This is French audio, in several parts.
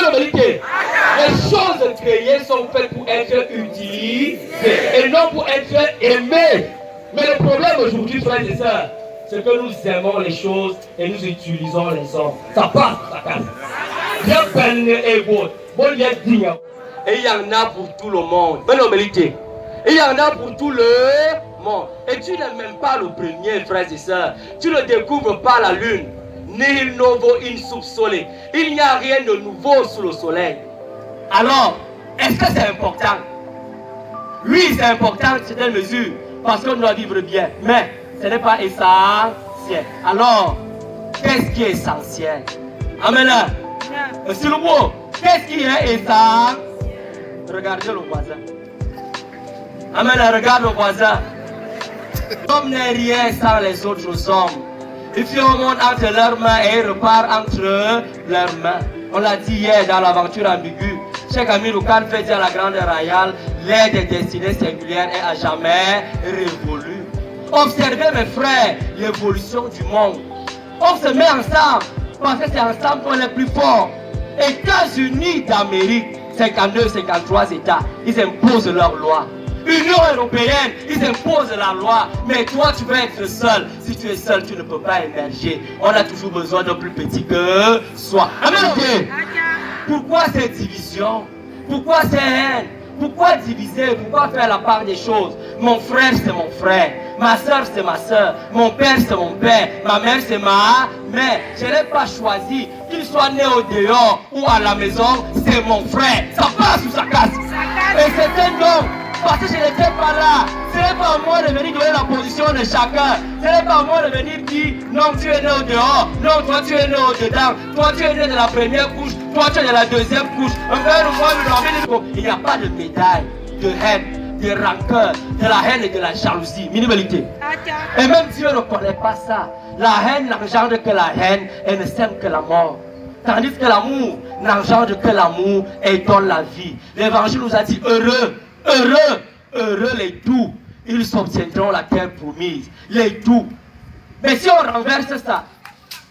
Amen, vérité. Les choses créées sont faites pour être utilisées et non pour être aimées. Mais le problème aujourd'hui, frères et sœurs, c'est que nous aimons les choses et nous utilisons les hommes. Ça passe, ça casse. Bien peine et bon, bon lien digne. Et il y en a pour tout le monde. Mais non, vérité. Et il y en a pour tout le monde. Et tu n'es même pas le premier, frères et sœurs. Tu ne découvres pas la lune. Nihil novo in sub sole. Il n'y a rien de nouveau sous le soleil. Alors, est-ce que c'est important? Oui, c'est important, c'est une mesure. Parce qu'on doit vivre bien. Mais ce n'est pas essentiel. Alors, qu'est-ce qui est essentiel? Amen. Monsieur le mot, qu'est-ce qui est essentiel? Regardez le voisin. Amen. Regarde le voisin. L'homme n'est rien sans les autres hommes. Il fait un monde entre leurs mains et il repart entre leurs mains. On l'a dit hier dans l'aventure ambiguë. Cheikh Amir Khan fait dire à la grande royale, l'aide des destinées singulières est à jamais révolue. Observez mes frères l'évolution du monde. On se met ensemble parce que c'est ensemble qu'on est plus fort. États-Unis d'Amérique, 52, 53 États, ils imposent leurs lois. Union européenne, ils imposent la loi. Mais toi, tu veux être seul. Si tu es seul, tu ne peux pas émerger. On a toujours besoin de plus petit que soi. Amen. Pourquoi cette division? Pourquoi cette haine? Pourquoi diviser? Pourquoi faire la part des choses? Mon frère, c'est mon frère. Ma soeur, c'est ma soeur. Mon père, c'est mon père. Ma mère, c'est ma mère. Je n'ai pas choisi qu'il soit né au dehors ou à la maison. C'est mon frère. Ça passe ou ça casse? Et c'est un homme. Parce que je n'étais pas là. Ce n'est pas à moi de venir donner la position de chacun. Ce n'est pas à moi de venir dire non, tu es né au dehors. Non, toi tu es né au dedans. Toi tu es né de la première couche. Toi tu es de la deuxième couche. Il n'y a pas de médaille, de haine, de rancœur, de la haine et de la jalousie. Minimalité. Et même Dieu ne connaît pas ça. La haine n'engendre que la haine et ne sème que la mort. Tandis que l'amour n'engendre que l'amour et donne la vie. L'évangile nous a dit heureux. Heureux, heureux les doux, ils obtiendront la terre promise. Les doux. Mais si on renverse ça,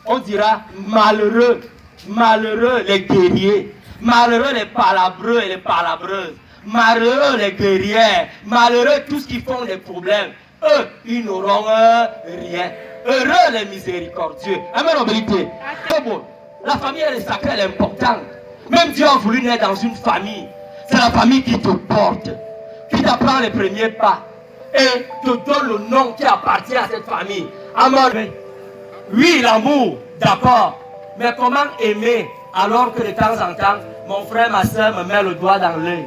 on dira malheureux, malheureux les guerriers, malheureux les palabreux et les palabreuses, malheureux les guerrières, malheureux tous qui font des problèmes. Eux, ils n'auront rien. Heureux les miséricordieux. Amen en vérité. La famille elle est sacrée, elle est importante. Même Dieu a voulu naître dans une famille. C'est la famille qui te porte, qui t'apprend les premiers pas et te donne le nom qui appartient à cette famille. Amen. Oui, l'amour, d'accord. Mais comment aimer alors que de temps en temps, mon frère, ma soeur me met le doigt dans l'œil?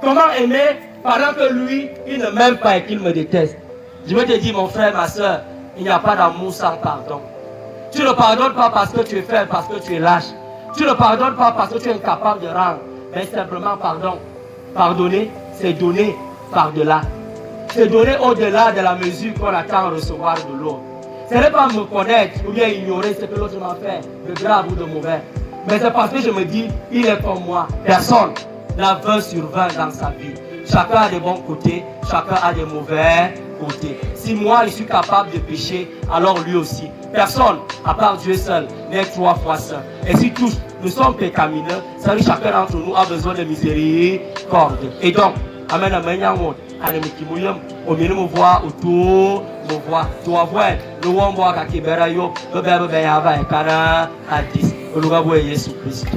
Comment aimer pendant que lui, il ne m'aime pas et qu'il me déteste? Je vais te dire, mon frère, ma soeur, il n'y a pas d'amour sans pardon. Tu ne pardonnes pas parce que tu es faible, parce que tu es lâche. Tu ne pardonnes pas parce que tu es incapable de rendre. Mais simplement pardon. Pardonner, c'est donner par-delà. C'est donner au-delà de la mesure qu'on attend recevoir de l'autre. Ce n'est pas me connaître ou bien ignorer ce que l'autre m'a fait, de grave ou de mauvais. Mais c'est parce que je me dis, il est comme moi. Personne n'a 20 sur 20 dans sa vie. Chacun a des bons côtés, chacun a des mauvais côtés. Si moi je suis capable de pécher, alors lui aussi. Personne, à part Dieu seul, n'est 3 fois saint. Et si tous nous sommes pécamineux, ça veut dire chacun d'entre nous a besoin de miséricorde. Et donc, amen, amen, amen. Au milieu, me voir autour, me voir. Tu vas voir, le wombo à Kibera yo, le bébé à 10, le Jésus Christ.